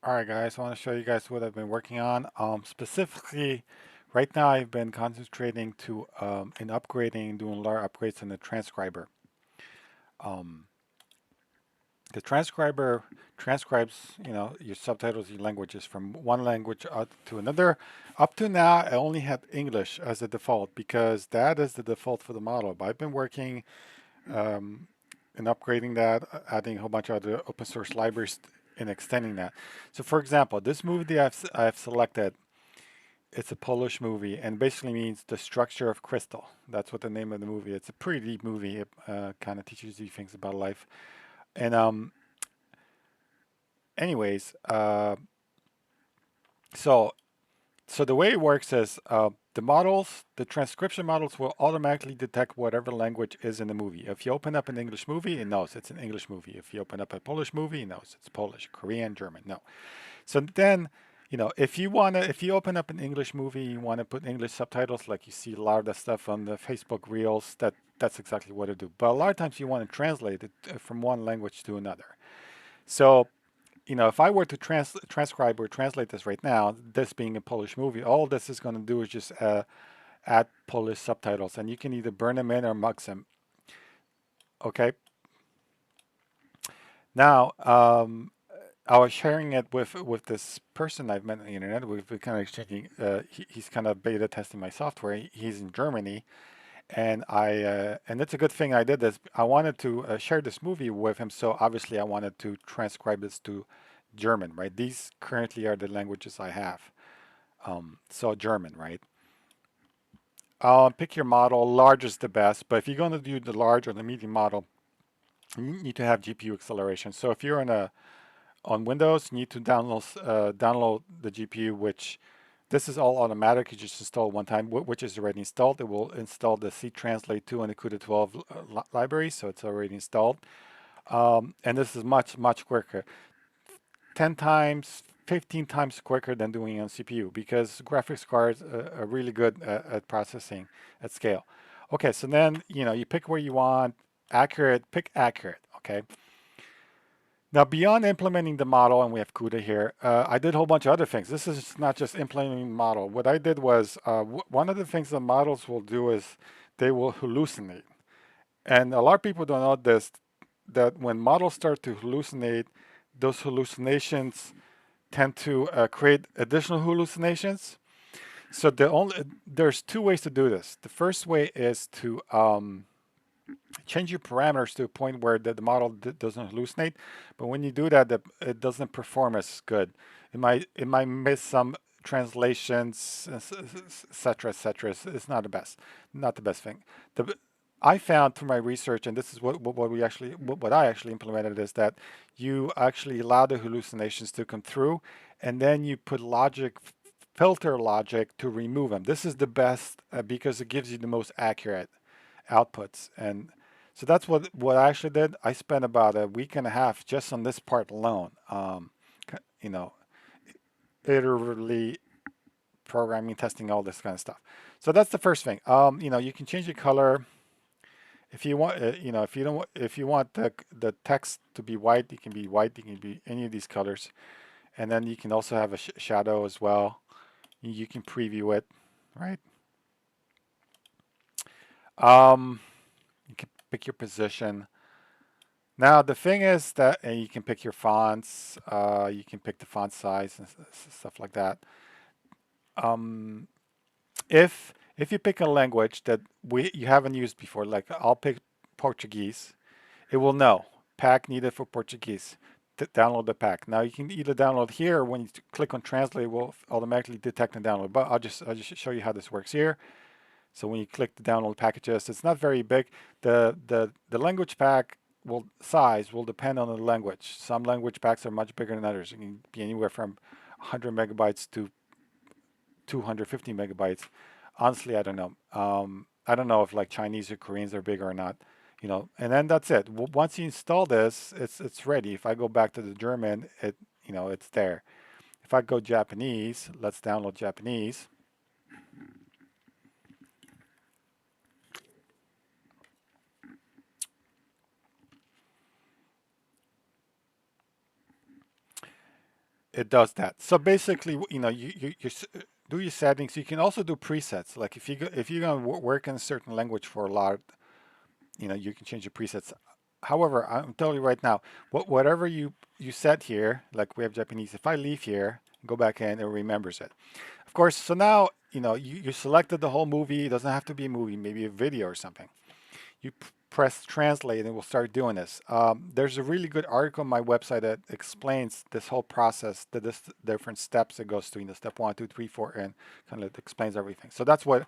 Alright guys, I want to show you guys what I've been working on. Specifically, right now I've been concentrating in upgrading, doing a lot of upgrades in the transcriber. Um, the transcriber transcribes, your subtitles, your languages from one language to another. Up to now, I only had English as a default because that is the default for the model. But I've been working um, in upgrading that, adding a whole bunch of other open source libraries and extending that. So for example, this movie that I've selected, it's a Polish movie and basically means the structure of crystal. That's what the name of the movie. It's a pretty deep movie. It kind of teaches you things about life. And anyways, so so the way it works is the transcription models will automatically detect whatever language is in the movie. If you open up an English movie, it knows it's an English movie. If you open up a Polish movie, it knows it's Polish, Korean, German. No. So then, if you open up an English movie, you want to put English subtitles, like you see a lot of that stuff on the Facebook Reels. That's exactly what it do. But a lot of times you want to translate it from one language to another. So if I were to transcribe or translate this right now, this being a Polish movie, all this is going to do is just add Polish subtitles, and you can either burn them in or mux them. Okay. Now, I was sharing it with this person I've met on the internet. We've been kind of exchanging. He's kind of beta testing my software. He's in Germany, and and it's a good thing I did this. I wanted to share this movie with him, so obviously I wanted to transcribe this to German, right? These currently are the languages I have. So German, right? Pick your model. Large is the best, but if you're going to do the large or the medium model, you need to have GPU acceleration. So if you're on Windows, you need to download the GPU, which this is all automatic. You just install one time, which is already installed. It will install the C Translate 2 and the CUDA 12 library, so it's already installed. And this is much, much quicker. 10 times, 15 times quicker than doing it on CPU because graphics cards are really good at processing at scale. Okay, so then, you pick where you want, pick accurate, okay? Now, beyond implementing the model, and we have CUDA here, I did a whole bunch of other things. This is not just implementing the model. What I did was, one of the things the models will do is they will hallucinate. And a lot of people don't know this, that when models start to hallucinate, those hallucinations tend to create additional hallucinations. So there's two ways to do this. The first way is to change your parameters to a point where the model doesn't hallucinate. But when you do that, it doesn't perform as good. It might miss some translations, etc., etc. It's not the best thing. I found through my research, and this is what I actually implemented, is that you actually allow the hallucinations to come through, and then you put filter logic to remove them. This is the best because it gives you the most accurate outputs. And so that's what I actually did. I spent about a week and a half just on this part alone. You know, iteratively programming, testing, all this kind of stuff. So that's the first thing. You can change the color if you want. If you want the text to be white, it can be white. It can be any of these colors, and then you can also have a shadow as well. You can preview it, right? Um, you can pick your position. Now the thing is that you can pick your fonts, you can pick the font size and stuff like that. Um, if you pick a language that you haven't used before, like I'll pick Portuguese, it will know pack needed for Portuguese. Download the pack. Now you can either download here, or when you click on translate, it will automatically detect and download. But I'll just show you how this works here. So when you click the download packages, it's not very big. The language pack size will depend on the language. Some language packs are much bigger than others. It can be anywhere from 100 megabytes to 250 megabytes. Honestly, I don't know. I don't know if like Chinese or Koreans are bigger or not. And then that's it. Once you install this, it's ready. If I go back to the German, it's there. If I go Japanese, let's download Japanese. it does that. So basically, you know, you do your settings. You can also do presets. Like if you're gonna work in a certain language for a lot, you know, you can change your presets. However, I'm telling you right now, whatever you set here, like we have Japanese. If I leave here, go back in, it remembers it. Of course. So now, you know, you selected the whole movie. It doesn't have to be a movie, maybe a video or something. You press translate and we'll start doing this. There's a really good article on my website that explains this whole process, the different steps it goes through, you know, step 1, 2, 3, 4, and kind of explains everything. So that's what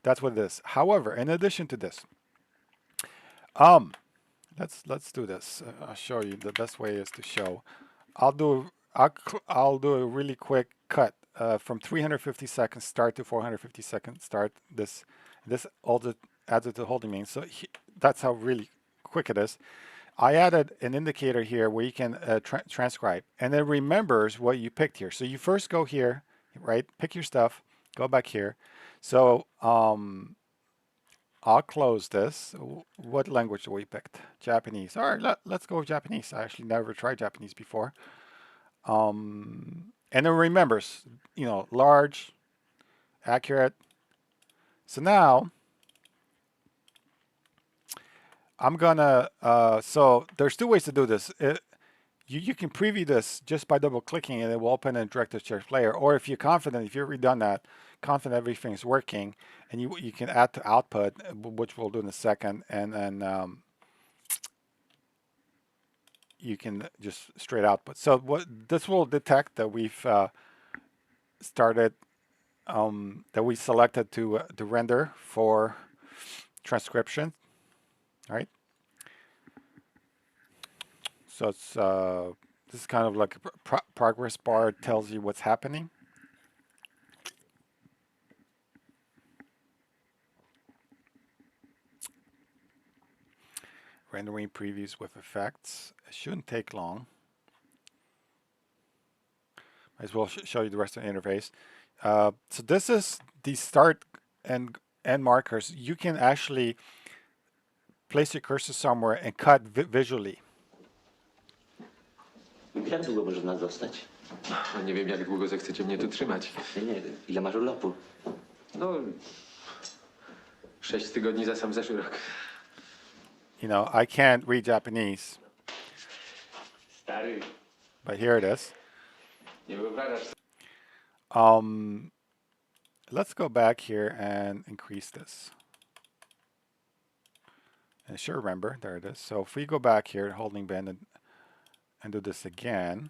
it is. However, in addition to this, um, let's do this. I'll show you. The best way is to show. I'll do a really quick cut from 350 seconds start to 450 seconds start. This also adds it to holding mean. So that's how really quick it is. I added an indicator here where you can transcribe, and it remembers what you picked here. So you first go here, right? Pick your stuff. Go back here. So I'll close this. What language do we picked? Japanese. All right, let's go with Japanese. I actually never tried Japanese before. And it remembers, you know, large, accurate. So now I'm gonna, so there's two ways to do this. You can preview this just by double clicking and it will open in Director's Chair Player. Or if you're confident, if you've already done that, confident everything's working, and you can add to output, which we'll do in a second, and then you can just straight output. So what this will detect that we've started, that we selected to render for transcription, right? So it's this is kind of like a progress bar. It tells you what's happening. Rendering previews with effects. It shouldn't take long. Might as well show you the rest of the interface. So this is the start and end markers. You can actually place your cursor somewhere and cut visually. Jak długo możesz nas zostać? No nie wiem, jak długo zechcecie mnie tu trzymać. Nie wiem. Ile masz urlopu? No, 6 tygodni za sam zeszły rok. You know, I can't read Japanese, Stary, but here it is. nie wyobrażasz. Let's go back here and increase this. And it should remember, there it is. So if we go back here, holding band, and do this again.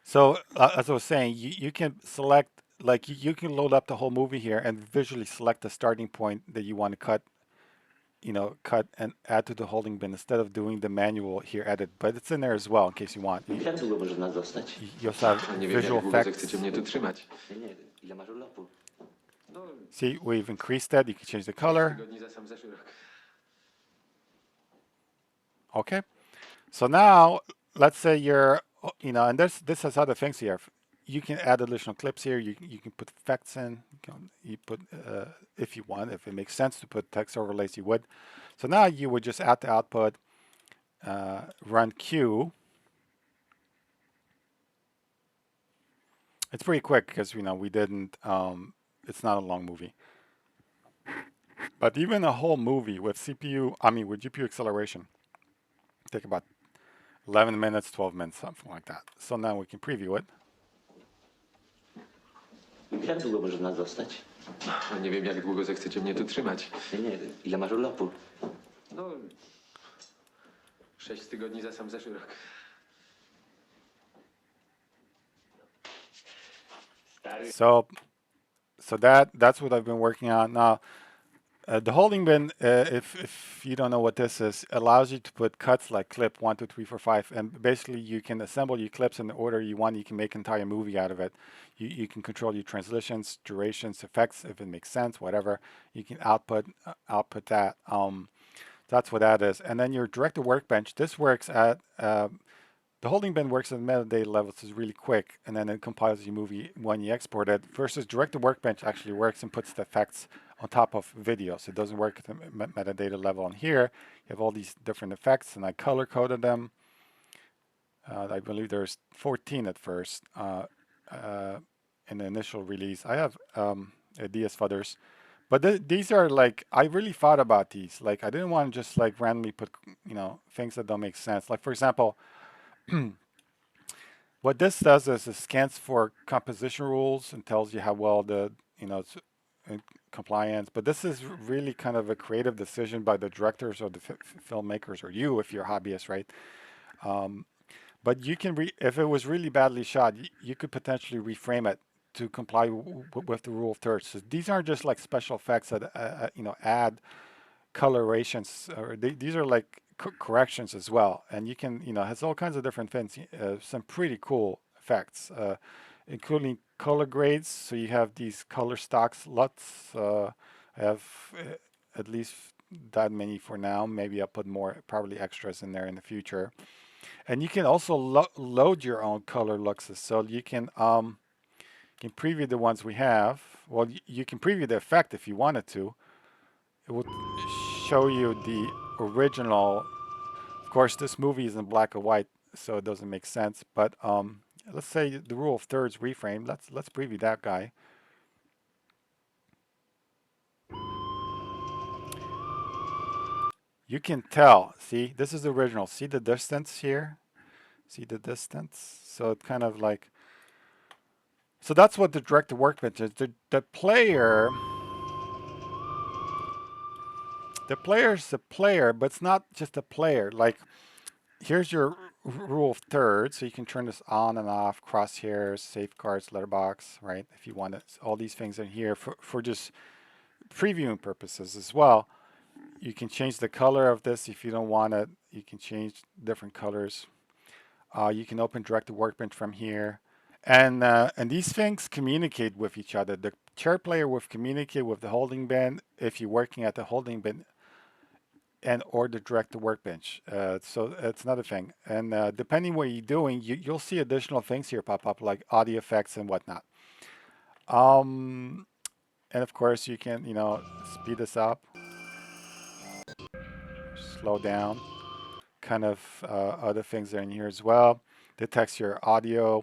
So as I was saying, you can select, like you can load up the whole movie here and visually select the starting point that you want to cut, you know, cut and add to the holding bin instead of doing the manual here edit. But it's in there as well in case you want. Jak długo możesz nas zostać? You also have Nie wiem, visual jak długo effects. zechcecie mnie tu trzymać. Nie wiem. Ile masz urlopu? No, See, we've increased that. You can change the 6 color. tygodni za sam zeszły rok. Okay. So now, let's say you're, you know, and this has other things here. You can add additional clips here. You can put effects in. You put, if you want, if it makes sense to put text overlays, you would. So now you would just add the output, run Q. It's pretty quick because, you know, we didn't, it's not a long movie. But even a whole movie with with GPU acceleration, take about 11 minutes, 12 minutes, something like that. So now we can preview it. Jak długo możesz nas zostać? No nie wiem, jak długo zechcecie mnie tu trzymać. Nie wiem. Ile masz urlopu? No, 6 tygodni za sam zeszły rok. Stary. So that's what I've been working on. Now, the holding bin, if you don't know what this is, allows you to put cuts like clip 1, 2, 3, 4, 5, and basically you can assemble your clips in the order you want. You can make an entire movie out of it. You can control your transitions, durations, effects, if it makes sense, whatever. You can output that. That's what that is. And then your director workbench. This works at the holding bin works at metadata levels, is really quick, and then it compiles your movie when you export it. Versus director workbench actually works and puts the effects on top of videos. It doesn't work at the metadata level. On here, you have all these different effects, and I color coded them. I believe there's 14 at first in the initial release. I have ideas for others, but these are like, I really thought about these. Like, I didn't want to just like randomly put, things that don't make sense. Like, for example, what this does is it scans for composition rules and tells you how well it's in compliance. But this is really kind of a creative decision by the directors or the filmmakers, or you if you're a hobbyist, right? But you can, if it was really badly shot, you could potentially reframe it to comply with the rule of thirds. So these aren't just like special effects that add colorations, or these are like corrections as well. And you can, it has all kinds of different things, some pretty cool effects, including color grades. So you have these color stocks, lots. I have at least that many for now. Maybe I'll put more, probably extras in there in the future. And you can also load your own color luxes. So you can preview the ones we have. Well, you can preview the effect if you wanted to. It would show you the original. Of course, this movie is in black and white, so it doesn't make sense. But let's say the rule of thirds reframe. Let's preview that guy. You can tell. See, this is the original. See the distance here? See the distance? So it kind of like. So that's what the direct to workbench is. The player. The player's a player, but it's not just a player. Like, here's your rule of thirds, so you can turn this on and off, crosshairs, safeguards, letterbox, right? If you want it, all these things in here for just previewing purposes as well. You can change the color of this if you don't want it. You can change different colors. You can open direct to workbench from here. And these things communicate with each other. The chair player will communicate with the holding bin if you're working at the holding bin, and or the direct to workbench. So it's another thing. And depending what you're doing, you'll see additional things here pop up, like audio effects and whatnot. And of course, you can speed this up, slow down. Kind of other things are in here as well. Detects your audio.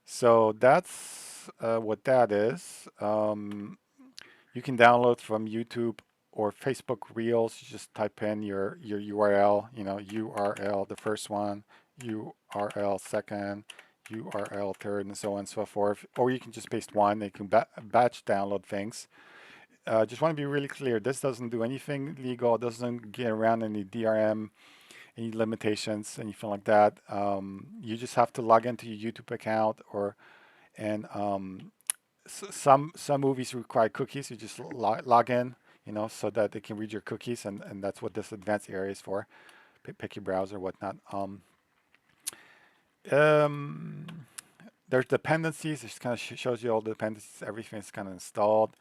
So that's what that is. You can download from YouTube or Facebook Reels. You just type in your URL, URL, the first one, URL second, URL third, and so on and so forth. Or you can just paste one. You can batch download things. Just want to be really clear. This doesn't do anything legal. It doesn't get around any DRM, any limitations, anything like that. You just have to log into your YouTube account, and some movies require cookies. You just log in, so that they can read your cookies, and that's what this advanced area is for. Pick your browser, whatnot. There's dependencies. It kind of shows you all the dependencies. Everything's kind of installed.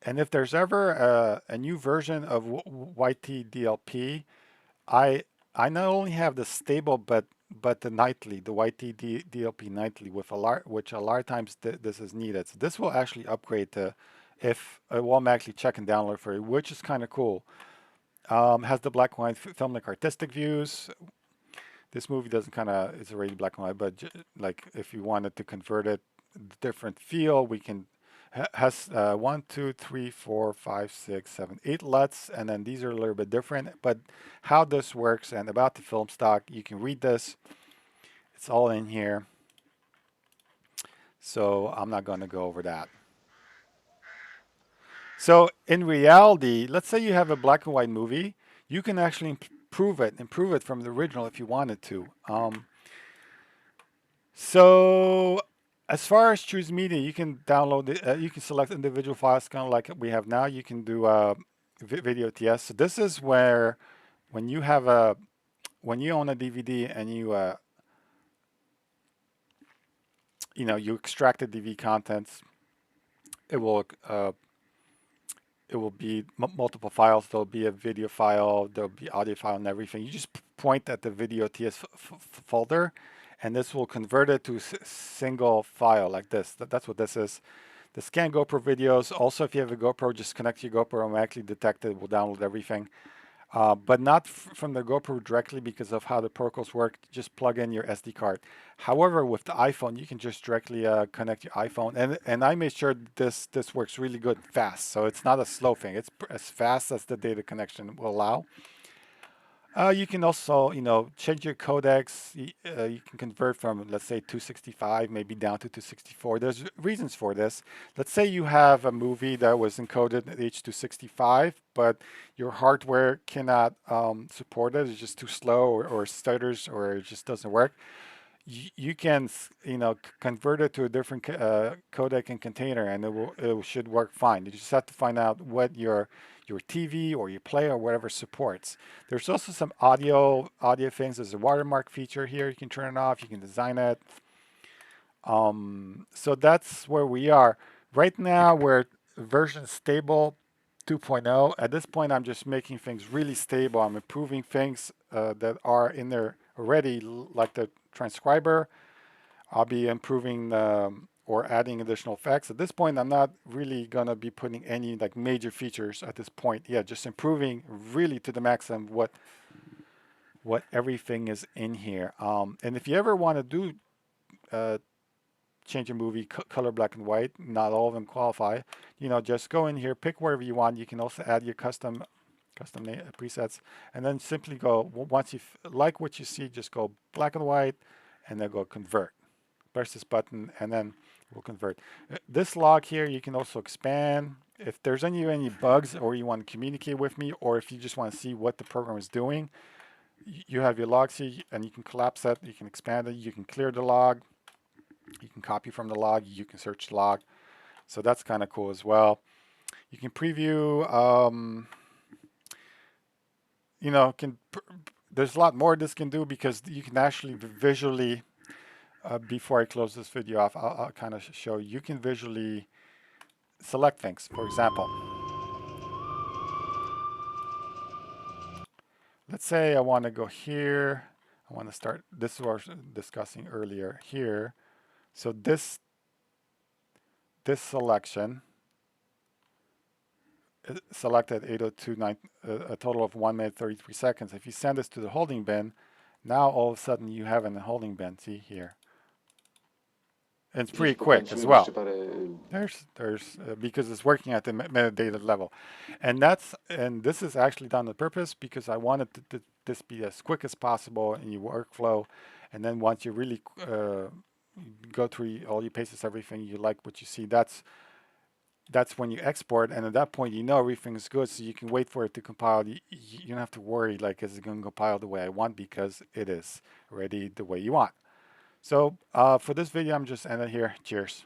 And if there's ever a new version of YTDLP, I not only have the stable, but the nightly, the YTDLP nightly, which a lot of times this is needed. So this will actually upgrade to, if it will automatically check and download for you, which is kind of cool. Has the black and white Filmic artistic views. This movie doesn't it's already black and white, but like if you wanted to convert it, different feel, we can. Has 1, 2, 3, 4, 5, 6, 7, 8 LUTs, and then these are a little bit different. But how this works and about the film stock, you can read this. It's all in here. So I'm not going to go over that. So in reality, let's say you have a black and white movie, you can actually improve it from the original if you wanted to. So as far as choose media, you can download it. You can select individual files, kind of like we have now. You can do video TS. So this is where, when you own a DVD and you extract the DV contents, it will be multiple files. There'll be a video file, there'll be audio file, and everything. You just point at the video TS folder, and this will convert it to a single file like this. That's what this is. The scan GoPro videos, also if you have a GoPro, just connect your GoPro, automatically detect it, will download everything. But not from the GoPro directly because of how the protocols work. Just plug in your SD card. However, with the iPhone, you can just directly connect your iPhone. And I made sure this works really good fast. So it's not a slow thing. It's as fast as the data connection will allow. You can also, change your codecs. You can convert from, let's say, 265 maybe down to 264. There's reasons for this. Let's say you have a movie that was encoded at H265, but your hardware cannot support it. It's just too slow, or stutters, or it just doesn't work. You can, convert it to a different codec and container, and it should work fine. You just have to find out what your TV or your player or whatever supports. There's also some audio things. There's a watermark feature here. You can turn it off. You can design it. So that's where we are right now. We're version stable 2.0. At this point, I'm just making things really stable. I'm improving things that are in there already, like the transcriber. I'll be improving or adding additional effects. At this point, I'm not really gonna be putting any like major features at this point. Yeah, just improving really to the maximum what everything is in here. And if you ever want to do change a movie color black and white, not all of them qualify. Just go in here, pick wherever you want. You can also add your custom presets, and then simply go, once you like what you see, just go black and white, and then go convert. Press this button, and then we'll convert. This log here, you can also expand. If there's any bugs, or you want to communicate with me, or if you just want to see what the program is doing, you have your logs here, and you can collapse that. You can expand it. You can clear the log. You can copy from the log. You can search the log. So that's kind of cool as well. You can preview. There's a lot more this can do, because you can actually visually. Before I close this video off, I'll kind of show you can visually select things. For example, let's say I want to go here. I want to start. This is what I was discussing earlier here. So this selection selected 802.9, a total of 1 minute 33 seconds. If you send this to the holding bin, now all of a sudden you have in the holding bin. See here. And it's pretty quick as well. There's because it's working at the metadata level, and this is actually done on purpose, because I wanted this be as quick as possible in your workflow. And then once you really go through all your paces, everything you like what you see, that's when you export, and at that point everything's good, so you can wait for it to compile. You don't have to worry like, is it going to compile the way I want, because it is ready the way you want. So for this video, I'm just ending here. Cheers.